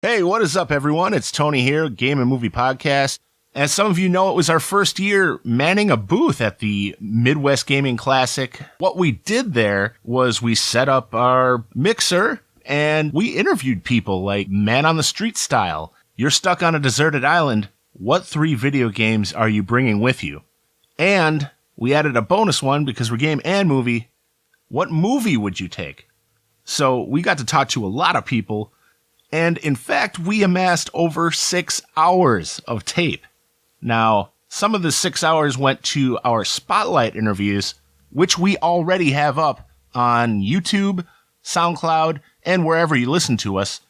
Hey, what is up, everyone? It's Tony here, Game and Movie Podcast. As some of you know, it was our first year manning a booth at the Midwest Gaming Classic. What we did there was we set up our mixer and we interviewed people like man on the street style. You're stuck on a deserted island. What 3 video games are you bringing with you? And we added a bonus one because we're game and movie. What movie would you take? So we got to talk to a lot of people. And in fact, we amassed over 6 hours of tape. Now, some of the 6 hours went to our spotlight interviews, which we already have up on YouTube, SoundCloud, and wherever you listen to us.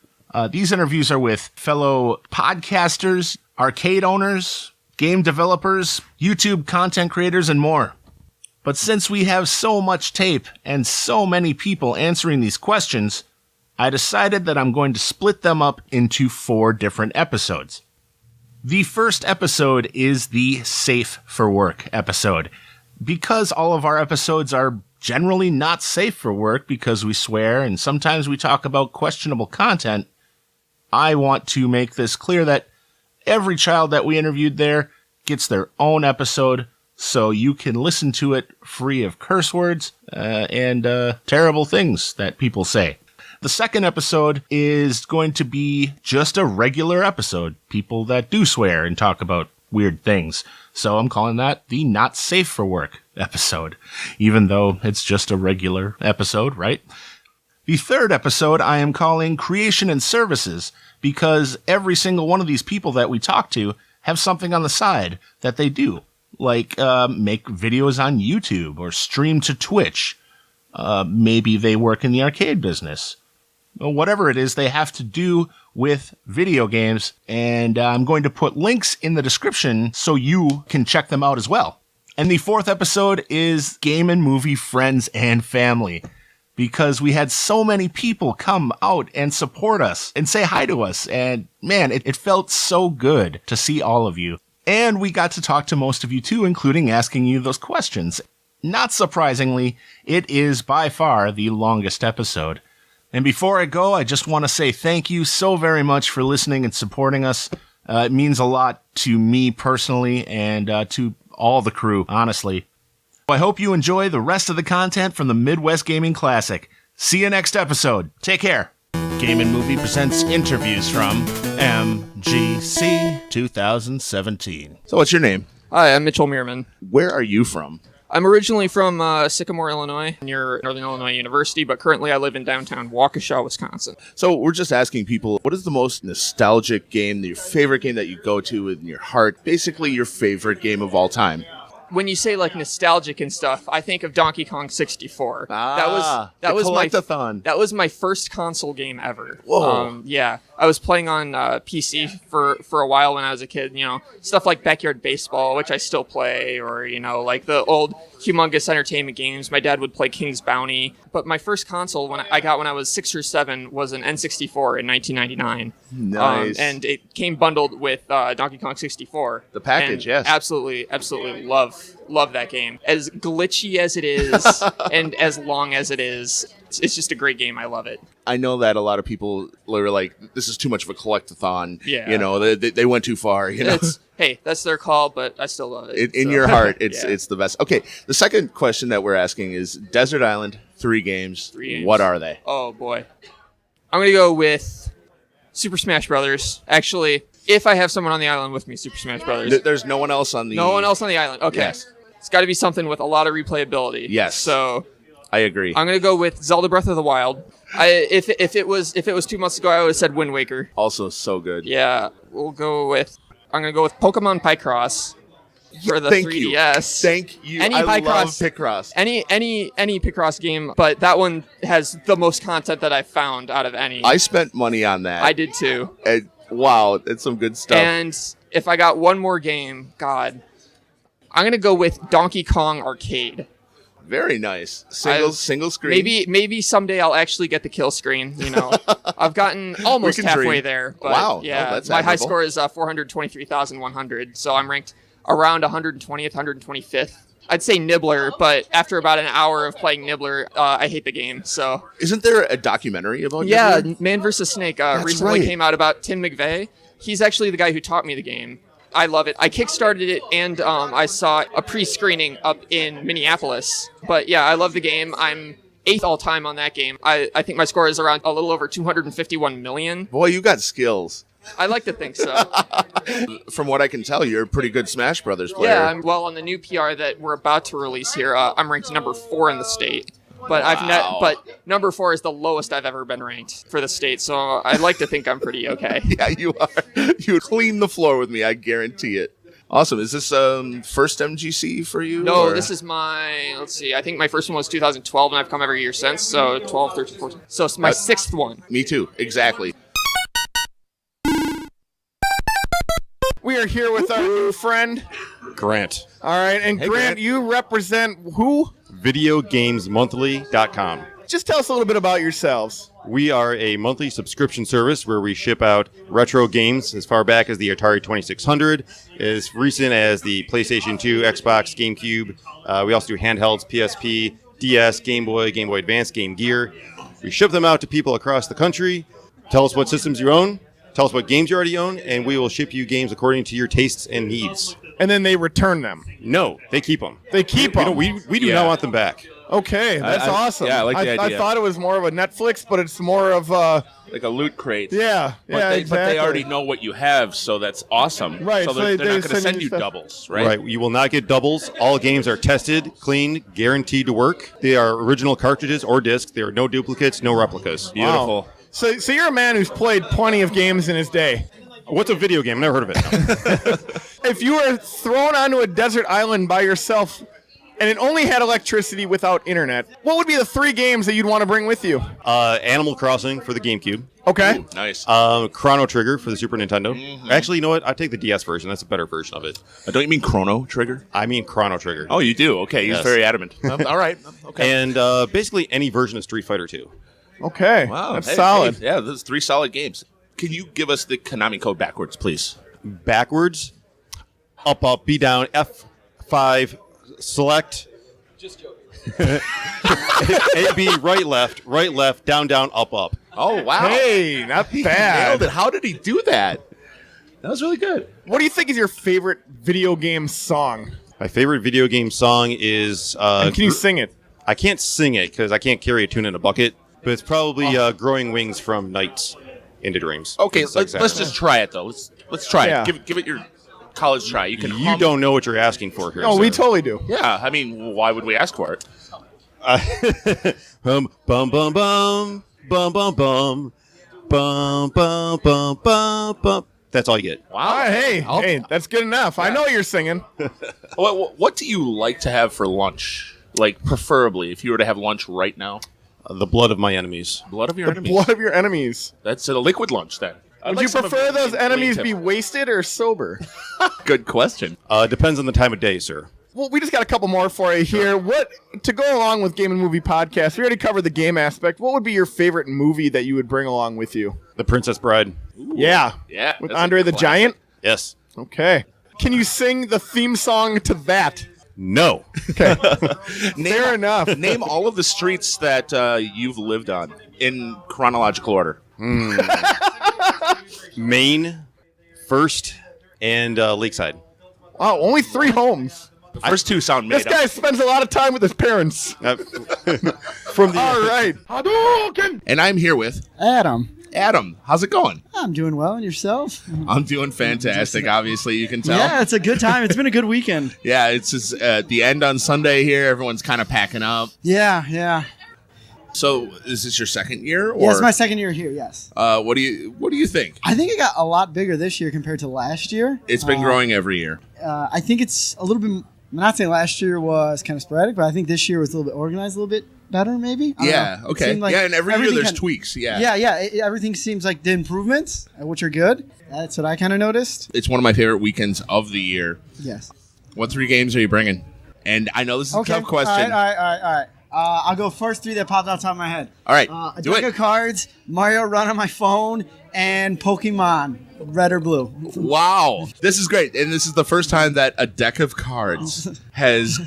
These interviews are with fellow podcasters, arcade owners, game developers, YouTube content creators, and more. But since we have so much tape and so many people answering these questions, I decided that I'm going to split them up into 4 different episodes. The first episode is the Safe for Work episode. Because all of our episodes are generally not safe for work because we swear and sometimes we talk about questionable content, I want to make this clear that every child that we interviewed there gets their own episode, so you can listen to it free of curse words and terrible things that people say. The second episode is going to be just a regular episode. People that do swear and talk about weird things. So I'm calling that the Not Safe for Work episode, even though it's just a regular episode, right? The third episode I am calling Creation and Services because every single one of these people that we talk to have something on the side that they do, like make videos on YouTube or stream to Twitch. Maybe they work in the arcade business. Whatever it is, they have to do with video games, and I'm going to put links in the description so you can check them out as well. And the fourth episode is Game and Movie Friends and Family, because we had so many people come out and support us and say hi to us, and man, it felt so good to see all of you. And we got to talk to most of you too, including asking you those questions. Not surprisingly, it is by far the longest episode. And before I go, I just want to say thank you so very much for listening and supporting us. It means a lot to me personally and to all the crew, honestly. I hope you enjoy the rest of the content from the Midwest Gaming Classic. See you next episode. Take care. Game and Movie presents interviews from MGC 2017. So what's your name? Hi, I'm Mitchel Mirman. Where are you from? I'm originally from Sycamore, Illinois, near Northern Illinois University, but currently I live in downtown Waukesha, Wisconsin. So we're just asking people, what is the most nostalgic game, your favorite game that you go to in your heart, basically your favorite game of all time? When you say like nostalgic and stuff, I think of Donkey Kong 64. That was my first console game ever. Whoa. Yeah, I was playing on PC for a while when I was a kid. You know, stuff like Backyard Baseball, which I still play, or you know, like the old Humongous Entertainment games. My dad would play King's Bounty. But my first console when I was 6 or 7 was an N64 in 1999. Nice. And it came bundled with Donkey Kong 64. The package, and yes. Absolutely love that game. As glitchy as it is and as long as it is, it's just a great game. I love it. I know that a lot of people are like, this is too much of a collectathon. Yeah. You know, they went too far. You know, hey, that's their call, but I still love it. In your heart, it's the best. Okay, the second question that we're asking is Desert Island, 3 games. 3 games. What are they? Oh, boy. I'm going to go with Super Smash Brothers. Actually, if I have someone on the island with me, Super Smash Brothers. There's no one else on the... No one else on the island. Okay. Yes. It's got to be something with a lot of replayability. Yes. So... I agree. I'm going to go with Zelda Breath of the Wild. If it was 2 months ago, I would have said Wind Waker. Also so good. Yeah. I'm going to go with Pokemon Picross. For the 3DS. Thank you. I love Picross. Any Picross game, but that one has the most content that I've found out of any. I spent money on that. I did too. Wow, it's some good stuff. And if I got one more game, God, I'm gonna go with Donkey Kong Arcade. Very nice. Single screen. Maybe someday I'll actually get the kill screen. You know, I've gotten almost halfway there. But wow. Yeah, that's my admirable. high score is 423,100, so I'm ranked around 120th, 125th I'd say Nibbler, but after about an hour of playing Nibbler, I hate the game. So Isn't there a documentary about Nibbler? Man vs. Snake That's recently right. came out about Tim McVeigh. He's actually the guy who taught me the game. I love it. I kickstarted it, and I saw a pre-screening up in Minneapolis. But yeah, I love the game. I'm 8th all time on that game. I think my score is around a little over 251 million. Boy, you got skills. I like to think so. From what I can tell, you're a pretty good Smash Brothers player. Yeah, on the new PR that we're about to release here, I'm ranked number 4 in the state. But but number 4 is the lowest I've ever been ranked for the state, so I like to think I'm pretty okay. Yeah, you are. You clean the floor with me, I guarantee it. Awesome. Is this first MGC for you? No, or? this is I think my first one was 2012, and I've come every year since, so 12, 13, 14. So it's my 6th one. Me too, exactly. We are here with our new friend, Grant. all right, and Hey, Grant, Grant. you represent who? VideoGamesMonthly.com. Just tell us a little bit about yourselves. We are a monthly subscription service where we ship out retro games as far back as the Atari 2600, as recent as the PlayStation 2, Xbox, GameCube. We also do handhelds, PSP, DS, Game Boy Advance, Game Gear. We ship them out to people across the country. Tell us what systems you own. Tell us what games you already own, and we will ship you games according to your tastes and needs. And then they return them. No, they keep them. They keep them. We do Yeah. not want them back. Okay, that's I- awesome. yeah, I like the I idea. thought it was more of a Netflix, but it's more of Like a loot crate. yeah, But exactly. they already know what you have, so that's awesome. Right, So so they're they not going to send send you you stuff. doubles, right? Right. You will not get doubles. All games are tested, clean, guaranteed to work. They are original cartridges or discs. There are no duplicates, no replicas. Beautiful. Wow. So you're a man who's played plenty of games in his day. What's a video game? Never heard of it. No. If you were thrown onto a desert island by yourself and it only had electricity without internet, what would be the 3 games that you'd want to bring with you? Animal Crossing for the GameCube. Okay. Nice. Chrono Trigger for the Super Nintendo. Actually, you know what? I'd take the DS version. That's a better version of it. Don't you mean Chrono Trigger? I mean Chrono Trigger. Oh, you do? Okay, he's Yes. very adamant. All right. Okay. And basically any version of Street Fighter 2. Okay. Wow. That's Hey, solid. hey, yeah, those 3 solid games. Can you give us the Konami code backwards, please? Backwards. Up, B down. F5. Select. Just joking. A, B, right, left, down, up. Oh, wow. Hey, not He bad. nailed it. How did he do that? That was really good. What do you think is your favorite video game song? My favorite video game song is... And can you sing it? I can't sing it because I can't carry a tune in a bucket, but it's probably Growing Wings from Nights into Dreams. Okay, It's like let's that. just try it, though. Let's try Yeah. it. Give it your college try. You can You hum. don't know what you're asking for here. Oh, we sir. totally do. Yeah, I mean, why would we ask for it? Bum bum bum bum bum bum bum bum bum bum bum bum. That's all you get. All right, hey, I'll- hey, that's good enough. I know you're singing. What do you like to have for lunch? Like, preferably, if you were to have lunch right now? The blood of my enemies. Blood of your enemies. Blood of your enemies. That's a liquid lunch, then. I'd Would like you some of prefer your those enemies tip. be wasted or sober? Good question. Depends on the time of day, sir. Well, we just got a couple more for you here. What to go along with Game and Movie Podcast? We already covered the game aspect. What would be your favorite movie that you would bring along with you? The Princess Bride. Yeah, Yeah, with that's a Andre the classic. Giant. Yes. Okay. Can you sing the theme song to that? No. Fair enough. Name all of the streets that you've lived on in chronological order. Maine, First, and Lakeside. Oh, only 3 homes. The first 2 sound made This guy spends a lot of time with his parents. From the All right. And I'm here with Adam, Adam. How's it going? I'm doing well, and yourself? I'm doing fantastic. Obviously, you can tell. Yeah, it's a good time. It's been a good weekend. Yeah, it's just the end on Sunday here. Everyone's kind of packing up. Yeah. So, is this your second year? Or Yeah, it's my second year here, yes. what do you think? I think it got a lot bigger this year compared to last year. It's been growing every year. I think it's a little bit, I'm not saying last year was kind of sporadic, but I think this year was a little bit organized a little bit better, maybe. I don't Yeah. know. It Okay. seemed like Yeah, and every year everything there's kinda- tweaks. Yeah. Everything seems like the improvements, which are good. That's what I kind of noticed. It's one of my favorite weekends of the year. Yes. What 3 games are you bringing? And I know this is a tough question. All right. I'll go first 3 that popped out top of my head. All right, A do deck it. of cards, Mario Run on my phone, and Pokemon, red or blue. Wow. This is great. And this is the first time that a deck of cards has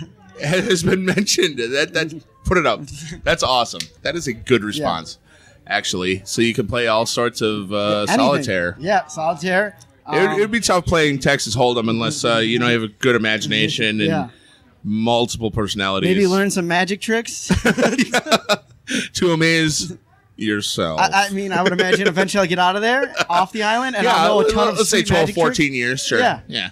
has been mentioned. That put it up. That's awesome. That is a good response, actually. So you can play all sorts of Anything. solitaire. Yeah, solitaire. It would be tough playing Texas Hold'em unless you have a good imagination and multiple personalities. Maybe learn some magic tricks. To amaze yourself. I mean, I would imagine eventually I'll get out of there, off the island, and I'll know a ton of let's say sweet 12, magic 14 tricks. years. Sure. Yeah.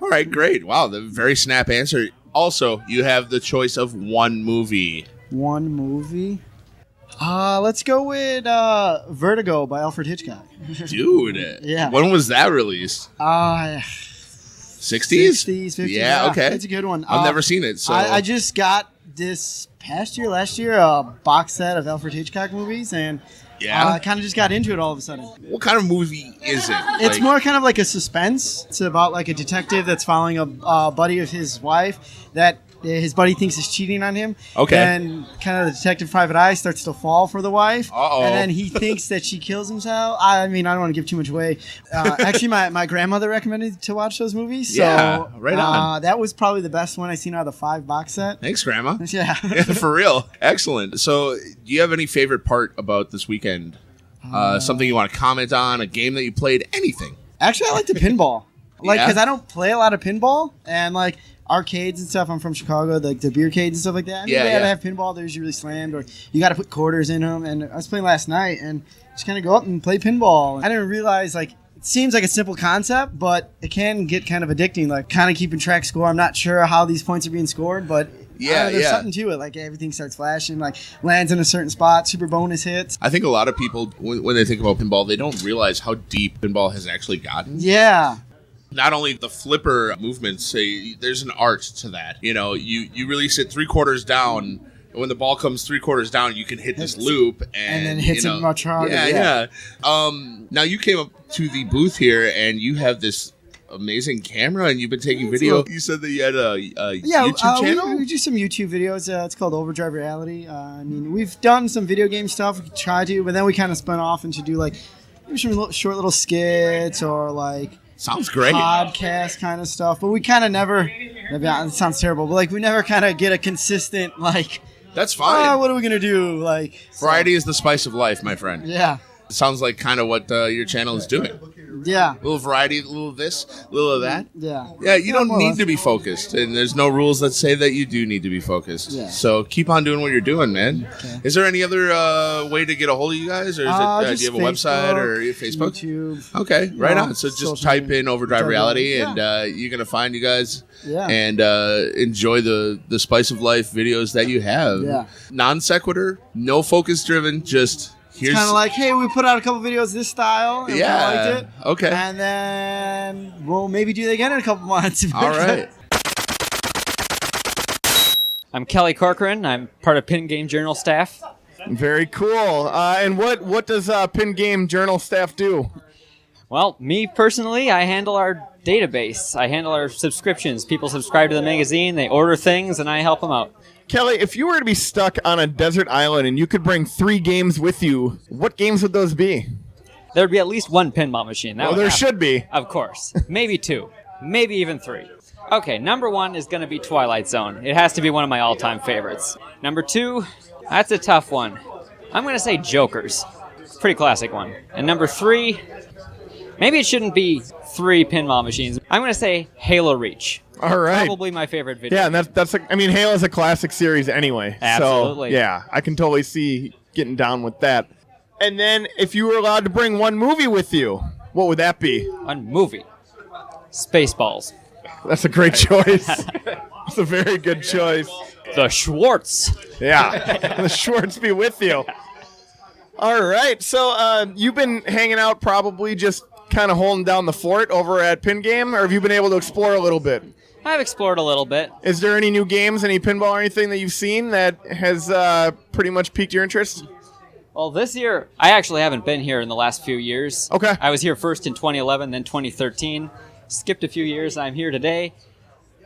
All right, great. Wow, the very snap answer. Also, you have the choice of one movie. One movie. Let's go with Vertigo by Alfred Hitchcock. Dude. Yeah. When was that released? 60s? 60s, 50s. Yeah, okay. It's a good one. I've never seen it, so I just got this last year, a box set of Alfred Hitchcock movies, and I kind of just got into it all of a sudden. What kind of movie is it? It's more kind of like a suspense. It's about like a detective that's following a buddy of his wife that his buddy thinks is cheating on him. Okay. And kind of the detective private eye starts to fall for the wife. Uh-oh. And then he thinks that she kills himself. I mean, I don't want to give too much away. Actually, my grandmother recommended to watch those movies. So, Yeah, right on. That was probably the best one I've seen out of the 5 box set. Thanks, Grandma. Yeah. For real. Excellent. So, do you have any favorite part about this weekend? Something you want to comment on? A game that you played? Anything? Actually, I like the pinball. Yeah? Because I don't play a lot of pinball. And, arcades and stuff. I'm from Chicago, the beer cades and stuff like that. I mean, they gotta have pinball. They're usually slammed, or you got to put quarters in them. And I was playing last night and just kind of go up and play pinball. I didn't realize, it seems like a simple concept, but it can get kind of addicting, kind of keeping track score. I'm not sure how these points are being scored, but there's something to it. Everything starts flashing, lands in a certain spot, super bonus hits. I think a lot of people, when they think about pinball, they don't realize how deep pinball has actually gotten. Yeah. Not only the flipper movements, there's an art to that. You really sit 3/4 down. And when the ball comes 3/4 down, you can hit this loop, and then hits it much harder. Yeah. Now you came up to the booth here, and you have this amazing camera, and you've been taking video. You said that you had a YouTube channel. We do some YouTube videos. It's called Overdrive Reality. We've done some video game stuff. We try to, but then we kind of spun off into do maybe some short little skits or Sounds great. Podcast kind of stuff, but we kind of never. Maybe it sounds terrible, but we never kind of get a consistent That's fine. What are we gonna do? Variety is the spice of life, my friend. Yeah. It sounds like kind of what your channel is doing. Yeah. A little variety, a little of this, a little of that. Yeah. Yeah, you don't need to be focused, and there's no rules that say that you do need to be focused. Yeah. So keep on doing what you're doing, man. Okay. Is there any other way to get a hold of you guys, or is it? Do you have a website or Facebook? YouTube. Okay, right on. So just social type media. in Overdrive Reality, and you're gonna find you guys. Yeah. And enjoy the spice of life videos that you have. Yeah. Non sequitur, no focus driven, just. It's kind of hey, we put out a couple videos this style. And Yeah. we liked it. Okay. And then we'll maybe do that again in a couple months. All right. I'm Kelly Corcoran. I'm part of Pin Game Journal staff. Very cool. And what does Pin Game Journal staff do? Well, me personally, I handle our database. I handle our subscriptions. People subscribe to the magazine, they order things, and I help them out. Kelly, if you were to be stuck on a desert island and you could bring 3 games with you, what games would those be? There'd be at least one pinball machine. That Well, would there happen. should be. Of course. Maybe 2. Maybe even 3. Okay, number 1 is going to be Twilight Zone. It has to be one of my all-time favorites. Number 2, that's a tough one. I'm going to say Jokers. Pretty classic one. And number 3, maybe it shouldn't be 3 pinball machines. I'm going to say Halo Reach. All right. Probably my favorite video. Yeah, and that's Halo's a classic series anyway. Absolutely. So, yeah, I can totally see getting down with that. And then if you were allowed to bring one movie with you, what would that be? One movie. Spaceballs. That's a great choice. It's a very good choice. The Schwartz. Yeah, the Schwartz be with you. All right, so you've been hanging out probably just kind of holding down the fort over at Pin Game, or have you been able to explore a little bit? I've explored a little bit. Is there any new games, any pinball or anything that you've seen that has pretty much piqued your interest? Well, this year, I actually haven't been here in the last few years. Okay. I was here first in 2011, then 2013. Skipped a few years, and I'm here today.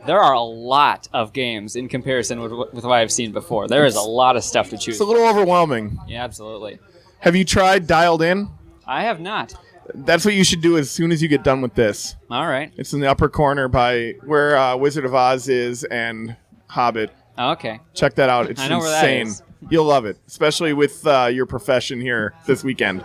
There are a lot of games in comparison with what I've seen before. There is a lot of stuff to choose. It's a little overwhelming. Yeah, absolutely. Have you tried Dialed In? I have not. That's what you should do as soon as you get done with this. All right. It's in the upper corner by where Wizard of Oz is and Hobbit. Oh, okay. Check that out. It's I know where that insane. is. You'll love it, especially with your profession here this weekend.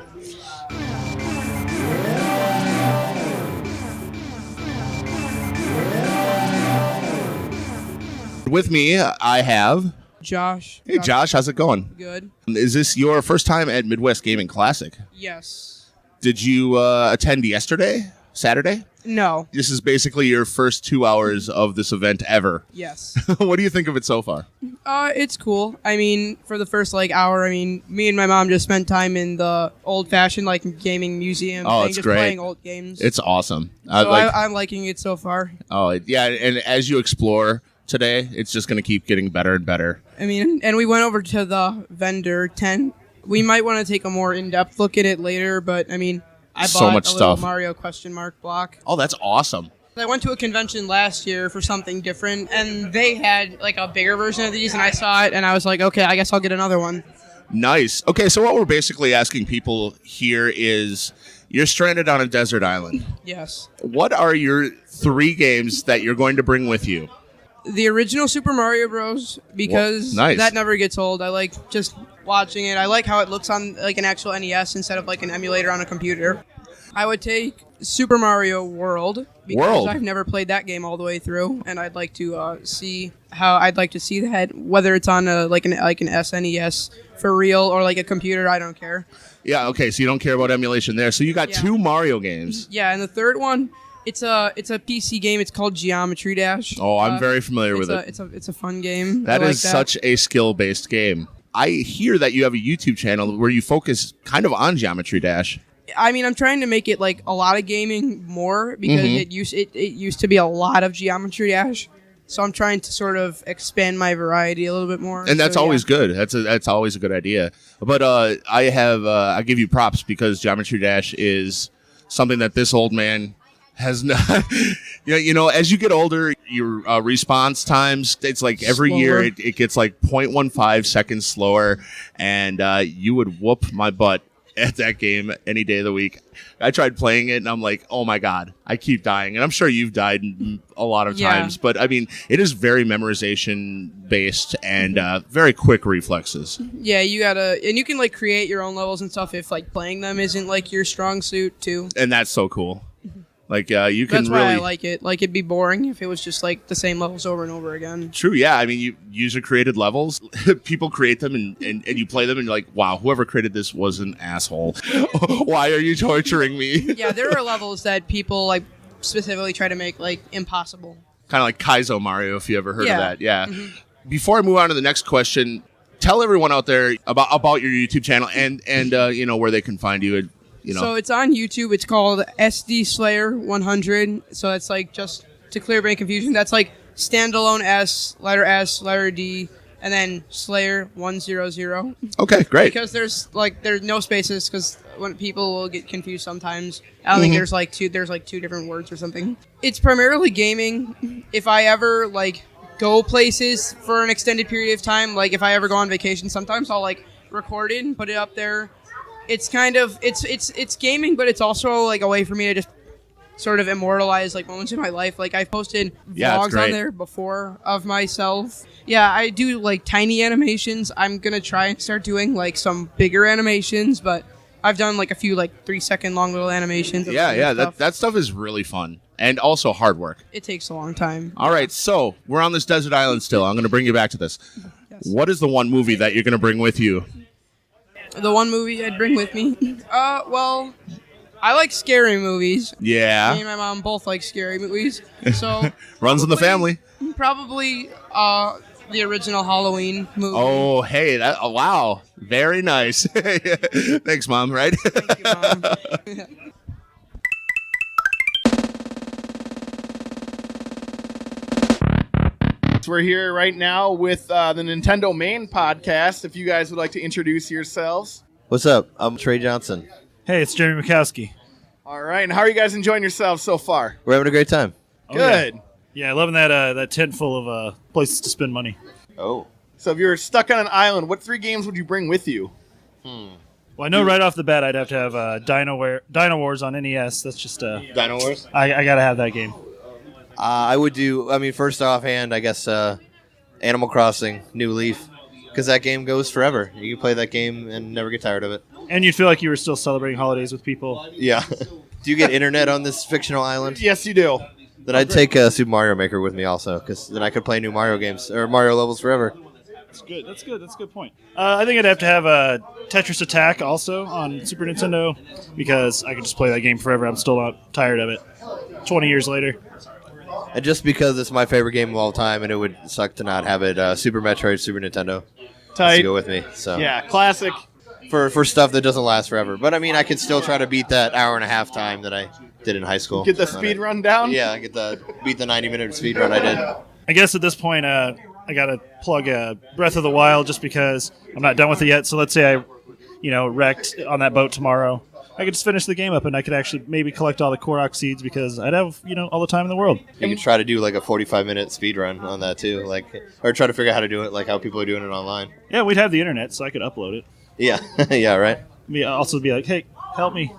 With me, I have. Josh. Hey, Josh, how's it going? Good. Is this your first time at Midwest Gaming Classic? Yes. Did you attend yesterday, Saturday? No. This is basically your first 2 hours of this event ever. Yes. What do you think of it so far? It's cool. I mean, for the first hour, me and my mom just spent time in the old-fashioned gaming museum. Oh, thing, it's just great. playing old games. It's awesome. So I'm liking it so far. Oh, yeah, and as you explore today, it's just going to keep getting better and better. And we went over to the vendor tent. We might want to take a more in-depth look at it later, but I bought So much a little stuff. Mario question mark block. Oh, that's awesome. I went to a convention last year for something different, and they had a bigger version of these, and I saw it, and I was like, okay, I guess I'll get another one. Nice. Okay, so what we're basically asking people here is, you're stranded on a desert island. Yes. What are your 3 games that you're going to bring with you? The original Super Mario Bros. Because Nice. that never gets old. I like just watching it. I like how it looks on an actual NES instead of an emulator on a computer. I would take Super Mario World because I've never played that game all the way through, and I'd like to see that, whether it's on an SNES for real or a computer. I don't care. Yeah, okay, so you don't care about emulation there. So you got 2 Mario games. Yeah, and the third one, it's a PC game. It's called Geometry Dash. Oh, I'm very familiar with it. It's a fun game. That is such a skill-based game. I hear that you have a YouTube channel where you focus kind of on Geometry Dash. I'm trying to make it a lot of gaming more because it used to be a lot of Geometry Dash. So I'm trying to sort of expand my variety a little bit more. And that's always good. That's always a good idea. But I give you props because Geometry Dash is something that this old man has not. As you get older, your response times, it's every Slower. year it gets 0.15 seconds slower, and you would whoop my butt at that game any day of the week. I tried playing it and I'm like, oh my God, I keep dying. And I'm sure you've died a lot of times, but it is very memorization based and very quick reflexes. Yeah, you gotta, and you can create your own levels and stuff if playing them isn't your strong suit too. And that's so cool. You can That's why really. I like it. It'd be boring if it was just the same levels over and over again. True, yeah. You user created levels. People create them and you play them and you're like, wow, whoever created this was an asshole. Why are you torturing me? Yeah, there are levels that people specifically try to make impossible. Kind of like Kaizo Mario, if you ever heard of that. Yeah. Mm-hmm. Before I move on to the next question, tell everyone out there about your YouTube channel and where they can find you. So it's on YouTube. It's called SD Slayer 100. So that's just to clear up any confusion. That's standalone S, letter D, and then Slayer 100. Okay, great. Because there's no spaces because when people will get confused sometimes. I don't think there's two different words or something. It's primarily gaming. If I ever go places for an extended period of time, if I ever go on vacation, sometimes I'll record it and put it up there. It's kind of it's gaming, but it's also a way for me to just sort of immortalize moments in my life. I've posted vlogs on there before of myself. Yeah, I do tiny animations. I'm gonna try and start doing some bigger animations, but I've done a few 3-second long little animations. Yeah, that stuff is really fun and also hard work. It takes a long time. All right, so we're on this desert island still. I'm going to bring you back to this. Yes. What is the one movie that you're going to bring with you? The one movie I'd bring with me? Well, I like scary movies. Yeah. Me and my mom both like scary movies. So Runs in the family. Probably the original Halloween movie. Oh, hey, wow. Very nice. Thanks, Mom, right? Thank you, Mom. We're here right now with the Nintendo Main podcast. If you guys would like to introduce yourselves. What's up? I'm Trey Johnson. Hey, it's Jeremy Mikowski. All right, and how are you guys enjoying yourselves so far? We're having a great time. Good. Yeah, loving that tent full of places to spend money. Oh. So if you're stuck on an island, what 3 games would you bring with you? Well, I know right off the bat I'd have to have Dino Wars on NES. That's just Dino Wars? I gotta have that game. I would do, first offhand, I guess Animal Crossing, New Leaf, because that game goes forever. You can play that game and never get tired of it. And you'd feel like you were still celebrating holidays with people. Yeah. Do you get internet on this fictional island? Yes, you do. Then I'd take Super Mario Maker with me also, because then I could play new Mario games or Mario levels forever. That's good. That's good. That's a good point. I think I'd have to have a Tetris Attack also on Super Nintendo, because I could just play that game forever. I'm still not tired of it. 20 years later. And just because it's my favorite game of all time, and it would suck to not have it, Super Metroid, Super Nintendo. Tight. To go with me. So Yeah, classic. For stuff that doesn't last forever. But I mean, I could still try to beat that hour and a half time that I did in high school. Get the speed run down? Yeah, beat the 90-minute speed run I did. I guess at this point, I got to plug Breath of the Wild just because I'm not done with it yet. So let's say I, wrecked on that boat tomorrow. I could just finish the game up, and I could actually maybe collect all the Korok seeds because I'd have, all the time in the world. You could try to do like a 45-minute speed run on that too, or try to figure out how to do it, like how people are doing it online. Yeah, we'd have the internet, so I could upload it. Yeah, yeah, right. Also be like, hey, help me.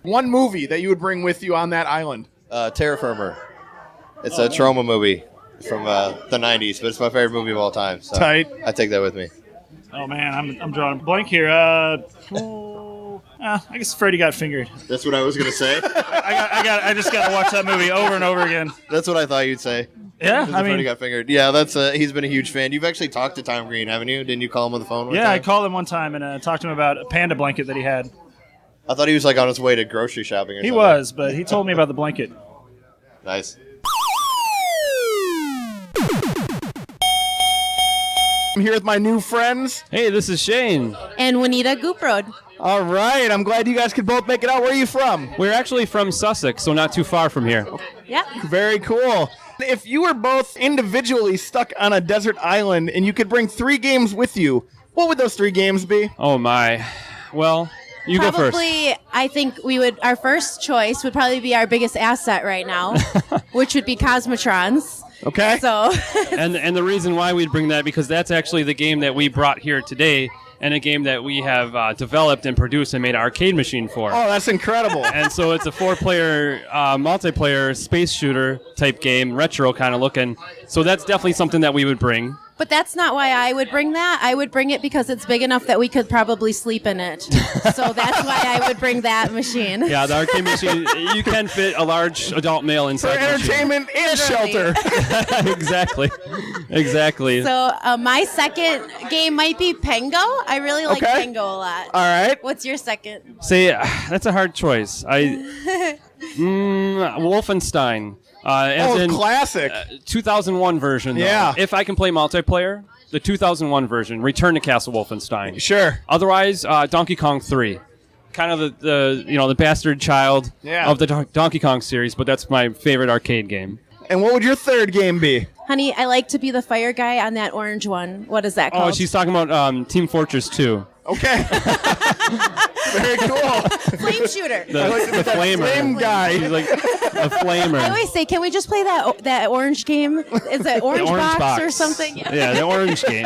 One movie that you would bring with you on that island. Terra Firma. It's a trauma movie from the 90s, but it's my favorite movie of all time. So Tight. I take that with me. Oh man, I'm drawing a blank here. I guess Freddy Got Fingered. That's what I was gonna say. I just got to watch that movie over and over again. That's what I thought you'd say. Yeah, Freddy Got Fingered. Yeah, that's he's been a huge fan. You've actually talked to Tom Green, haven't you? Didn't you call him on the phone? Yeah, time? I called him one time and talked to him about a panda blanket that he had. I thought he was like on his way to grocery shopping or something. He was, but he told me about the blanket. Nice. I'm here with my new friends. Hey, this is Shane. And Juanita Gooprode. All right, I'm glad you guys could both make it out. Where are you from? We're actually from Sussex, so not too far from here. Yeah. Very cool. If you were both individually stuck on a desert island and you could bring 3 games with you, what would those 3 games be? Oh, my. Well, you go first. Probably, I think our first choice would probably be our biggest asset right now, which would be Cosmotrons. Okay. So. and the reason why we'd bring that, because that's actually the game that we brought here today, and a game that we have developed and produced and made an arcade machine for. Oh, that's incredible. And so it's a 4-player multiplayer space shooter type game, retro kind of looking. So that's definitely something that we would bring. But that's not why I would bring that. I would bring it because it's big enough that we could probably sleep in it. So that's why I would bring that machine. Yeah, the arcade machine, you can fit a large adult male inside For entertainment and shelter. Exactly. So my second game might be Pengo. I really like Pengo a lot. All right. What's your second? See, that's a hard choice. Wolfenstein. Classic. 2001 version, though. Yeah. If I can play multiplayer, the 2001 version, Return to Castle Wolfenstein. Sure. Otherwise, Donkey Kong 3. Kind of the bastard child of the Donkey Kong series, but that's my favorite arcade game. And what would your third game be? Honey, I like to be the fire guy on that orange one. What is that called? Oh, she's talking about Team Fortress 2. Okay. Very cool. Flame shooter. The flamer. Flame guy. She's like a flamer. I always say, can we just play that orange game? Is it Orange Box or something? Yeah, the orange game.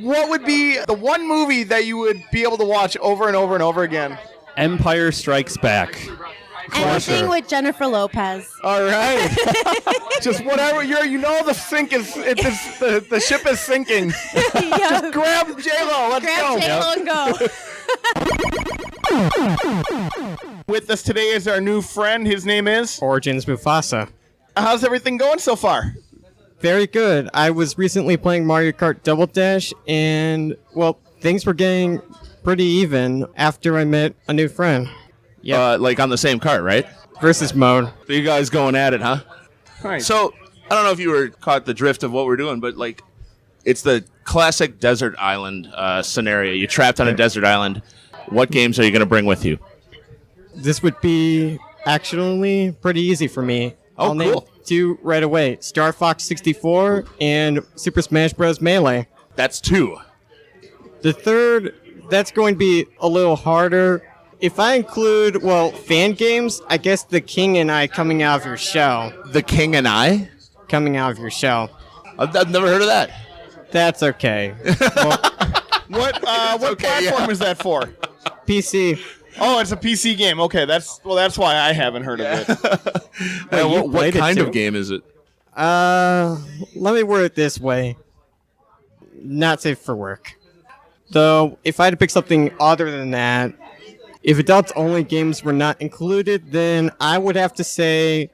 What would be the one movie that you would be able to watch over and over and over again? Empire Strikes Back. Anything with Jennifer Lopez. All right. Just whatever the sink is. The ship is sinking. Just grab J-Lo. Let's go. Grab J-Lo and go. With us today is our new friend. His name is Origins Mufasa. How's everything going so far? Very good. I was recently playing Mario Kart Double Dash, and things were getting pretty even after I met a new friend. Yeah, like on the same cart, right? Versus mode. So you guys going at it, huh? Right. So I don't know if you were caught the drift of what we're doing, but it's the classic desert island scenario. You're trapped on a desert island. What games are you going to bring with you? This would be actually pretty easy for me. Oh, I'll name cool. 2 right away. Star Fox 64 and Super Smash Bros. Melee. That's 2. The third, that's going to be a little harder. If I include, fan games, I guess The King and I coming out of your shell. The King and I? Coming out of your shell. I've never heard of that. That's okay. What platform is that for? PC. Oh, it's a PC game. Okay, that's why I haven't heard of it. What kind of game is it? Let me word it this way. Not safe for work. Though, if I had to pick something other than that, if adults-only games were not included, then I would have to say,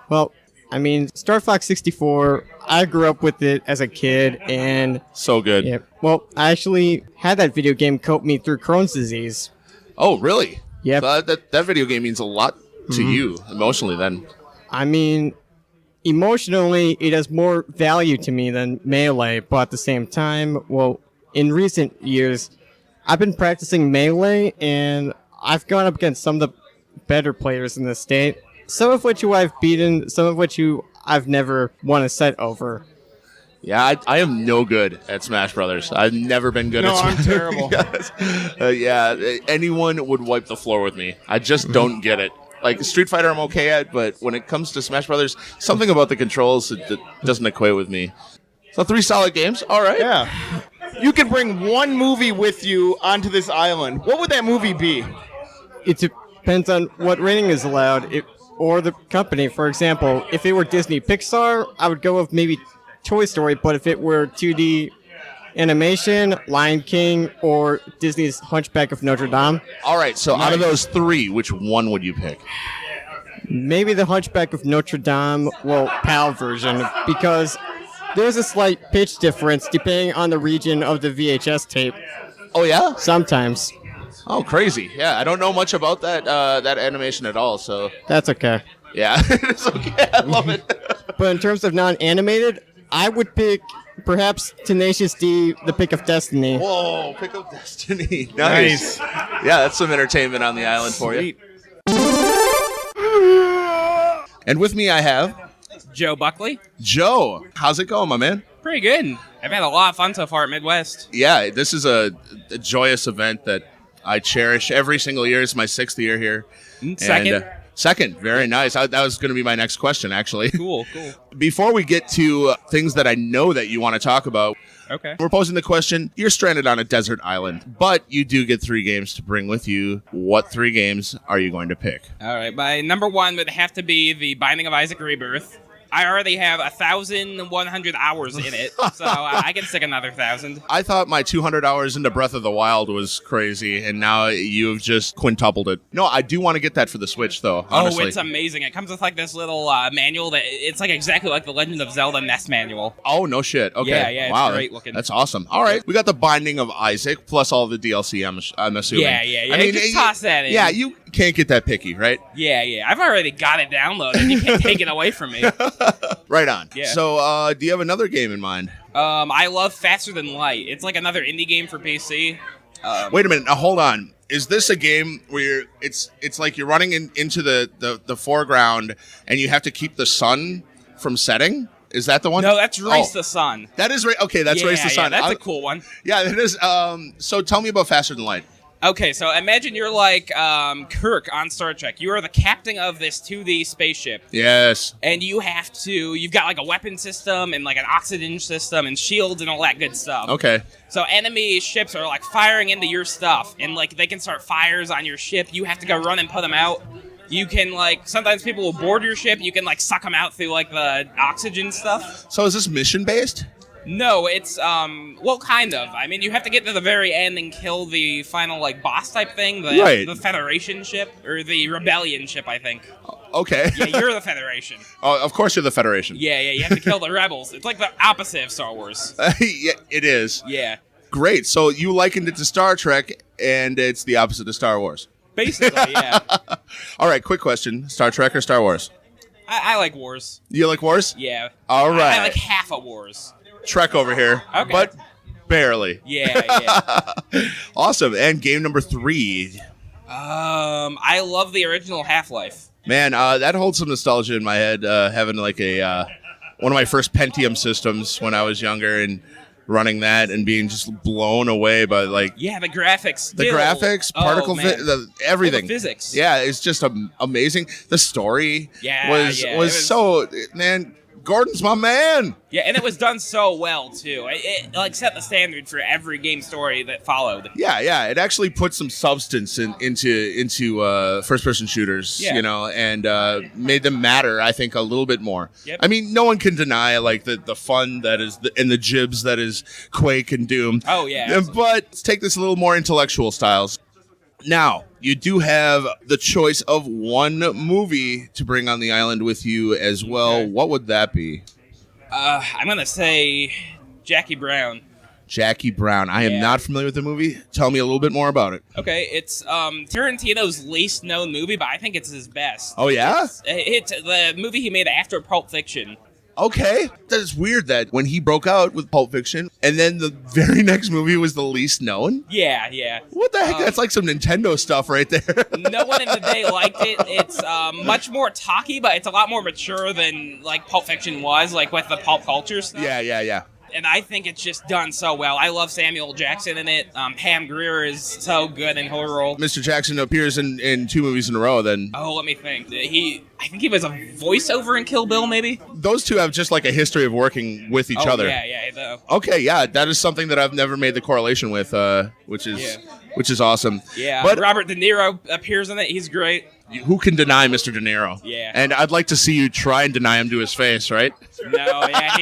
well, I mean, Star Fox 64, I grew up with it as a kid, and... So good. Yeah, well, I actually had that video game cope me through Crohn's disease. Oh, really? Yep. So that video game means a lot to you, emotionally, then. I mean, emotionally, it has more value to me than Melee, but at the same time, well, in recent years, I've been practicing Melee, and I've gone up against some of the better players in the state, some of which who I've beaten, some of which who I've never won a set over. Yeah, I am no good at Smash Brothers. I've never been good at Smash. I'm terrible. Yeah, anyone would wipe the floor with me. I just don't get it. Like, Street Fighter I'm okay at, but when it comes to Smash Brothers, something about the controls that doesn't equate with me. So 3 solid games, all right. Yeah. You could bring one movie with you onto this island. What would that movie be? It depends on what rating is allowed, or the company. For example, if it were Disney Pixar, I would go with maybe Toy Story, but if it were 2D animation, Lion King, or Disney's Hunchback of Notre Dame. All right, so out of those 3, which one would you pick? Maybe the Hunchback of Notre Dame, well, PAL version, because there's a slight pitch difference depending on the region of the VHS tape. Oh, yeah? Sometimes. Oh, crazy. Yeah, I don't know much about that animation at all, so... That's okay. Yeah, it's okay. I love it. But in terms of non-animated, I would pick perhaps Tenacious D, The Pick of Destiny. Whoa, Pick of Destiny. Nice. Yeah, that's some entertainment on the island for you. And with me I have... Joe Buckley. Joe, how's it going, my man? Pretty good. I've had a lot of fun so far at Midwest. Yeah, this is a joyous event that I cherish every single year. It's my 6th year here. Second. And, second, very nice. That was going to be my next question, actually. Cool. Before we get to things that I know that you want to talk about, Okay. we're posing the question, you're stranded on a desert island, but you do get 3 games to bring with you. What 3 games are you going to pick? All right. My number 1 would have to be The Binding of Isaac Rebirth. I already have 1,100 hours in it, so I can stick another 1,000. I thought my 200 hours into Breath of the Wild was crazy, and now you've just quintupled it. No, I do want to get that for the Switch, though, honestly. Oh, it's amazing. It comes with like this little manual that it's like exactly like the Legend of Zelda NES manual. Oh, no shit. Okay. Yeah, wow, it's great looking. That's awesome. All right, we got The Binding of Isaac, plus all the DLC, I'm assuming. Yeah. I mean, just toss that in. Yeah, you can't get that picky, right? Yeah. I've already got it downloaded. You can't take it away from me. Right on. Yeah. So, do you have another game in mind? I love Faster Than Light. It's like another indie game for PC. Wait a minute. Now, hold on. Is this a game where it's like you're running into the foreground and you have to keep the sun from setting? Is that the one? No, that's Race the Sun. That is right. Okay, that's Race the Sun. Yeah, that's a cool one. Yeah, it is. So tell me about Faster Than Light. Okay, so imagine you're like Kirk on Star Trek. You are the captain of this 2D spaceship. Yes. And you've got like a weapon system and like an oxygen system and shields and all that good stuff. Okay. So enemy ships are like firing into your stuff and like they can start fires on your ship. You have to go run and put them out. You can like, sometimes people will board your ship. You can like suck them out through like the oxygen stuff. So is this mission based? No, it's, well, kind of. I mean, you have to get to the very end and kill the final, like, boss type thing. The Federation ship, or the Rebellion ship, I think. Okay. Yeah, you're the Federation. Oh, of course you're the Federation. Yeah, you have to kill the rebels. It's like the opposite of Star Wars. Yeah, it is. Yeah. Great. So you likened it to Star Trek, and it's the opposite of Star Wars. Basically, yeah. All right, quick question. Star Trek or Star Wars? I like Wars. You like Wars? Yeah. All right. I like half of Wars. Trek over here, okay. But barely. Yeah. Awesome. And game number 3. I love the original Half-Life. Man, that holds some nostalgia in my head. Having like one of my first Pentium systems when I was younger and running that and being just blown away by like the graphics, particle everything, the physics. Yeah, it's just amazing. The story was so, man. Gordon's my man. Yeah, and it was done so well too. It like set the standard for every game story that followed. Yeah. It actually put some substance into first-person shooters, Yeah. and made them matter. I think a little bit more. Yep. I mean, no one can deny like the fun that is and the jibs that is Quake and Doom. Oh yeah. But let's take this a little more intellectual styles. Now, you do have the choice of one movie to bring on the island with you as well. Okay. What would that be? I'm gonna say Jackie Brown. Jackie Brown. I am Yeah. not familiar with the movie. Tell me a little bit more about it. Okay, it's Tarantino's least known movie, but I think it's his best. Oh, yeah? It's the movie he made after Pulp Fiction. Okay. That is weird that when he broke out with Pulp Fiction, and then the very next movie was the least known. Yeah. What the heck? That's like some Nintendo stuff right there. No one in the day liked it. It's much more talky, but it's a lot more mature than like Pulp Fiction was, like with the pulp culture stuff. Yeah. And I think it's just done so well. I love Samuel Jackson in it. Pam Grier is so good in her role. Mr. Jackson appears in 2 movies in a row then. Oh, let me think. I think he was a voiceover in Kill Bill, maybe? Those two have just like a history of working with each other. Yeah, though. Okay, yeah, that is something that I've never made the correlation with, which is awesome. Yeah, But Robert De Niro appears in it. He's great. who can deny Mr. De Niro? Yeah. And I'd like to see you try and deny him to his face, right? No, yeah,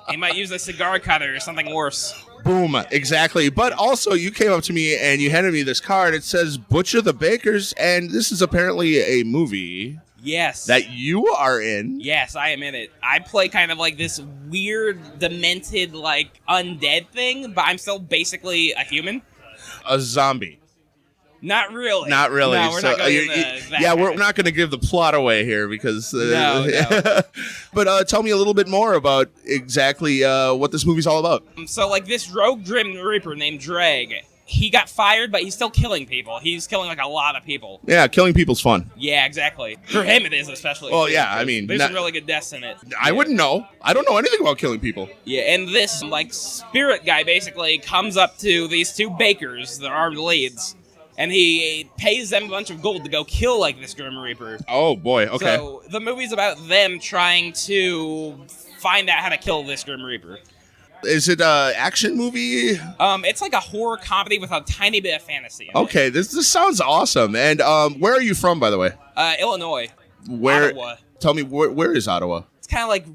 he might use a cigar cutter or something worse. Boom, exactly. But also, you came up to me and you handed me this card. It says Butcher the Bakers, and this is apparently a movie. Yes. That you are in. Yes, I am in it. I play kind of like this weird, demented, like, undead thing, but I'm still basically a human. A zombie. Not really. Not really. No, we're not going into that. Yeah, we're not going to give the plot away here because... No. But tell me a little bit more about exactly what this movie's all about. So, like, this rogue Grim Reaper named Drag, he got fired, but he's still killing people. He's killing, like, a lot of people. Yeah, killing people's fun. Yeah, exactly. For him, it is especially. Well, yeah, I mean... There's some really good deaths in it. I wouldn't know. I don't know anything about killing people. Yeah, and this, like, spirit guy basically comes up to these two bakers, the armed leads, and he pays them a bunch of gold to go kill, like, this Grim Reaper. Oh, boy, okay. So, the movie's about them trying to find out how to kill this Grim Reaper. Is it an action movie? It's like a horror comedy with a tiny bit of fantasy in Okay, this sounds awesome. And where are you from, by the way? Illinois. Where? Ottawa. Tell me, where is Ottawa? It's kind of like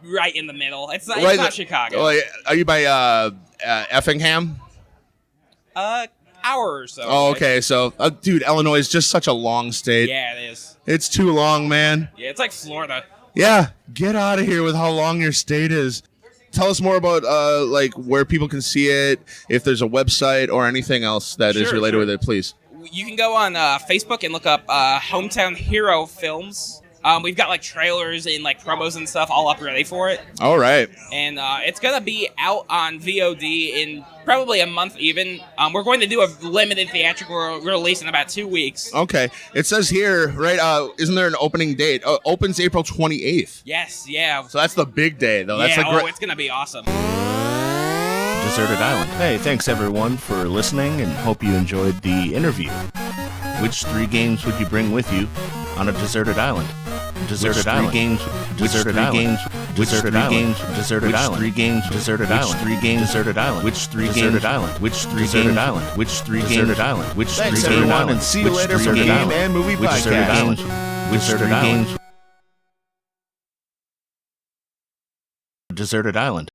right in the middle. It's not, Right it's not the- Chicago. Oh, are you by Effingham? Hour or so. Oh, right? okay. So, dude, Illinois is just such a long state. Yeah, it is. It's too long, man. Yeah, it's like Florida. Yeah, get out of here with how long your state is. Tell us more about like where people can see it, if there's a website or anything else that is Sure, related sure. with it, please. You can go on Facebook and look up Hometown Hero Films. We've got like trailers and like promos and stuff all up ready for it. All right. And it's going to be out on VOD in probably a month even. We're going to do a limited theatrical release in about 2 weeks. Okay. It says here, right, isn't there an opening date? Opens April 28th. Yes, yeah. So that's the big day, though. That's yeah, the it's going to be awesome. Deserted Island. Hey, thanks everyone for listening and hope you enjoyed the interview. Which 3 games would you bring with you on a deserted island? Deserted Island. Deserted Island. Deserted Island. Deserted Island. 3 games. Deserted Island. 3 games. Deserted Island. Which 3 games? Deserted Island. Which 3 Deserted Island. Which 3 games? Deserted Island. Which 3 games? Thanks everyone, and see you later for Game and Movie Podcast. Deserted Island. Which 3 games? Deserted Island.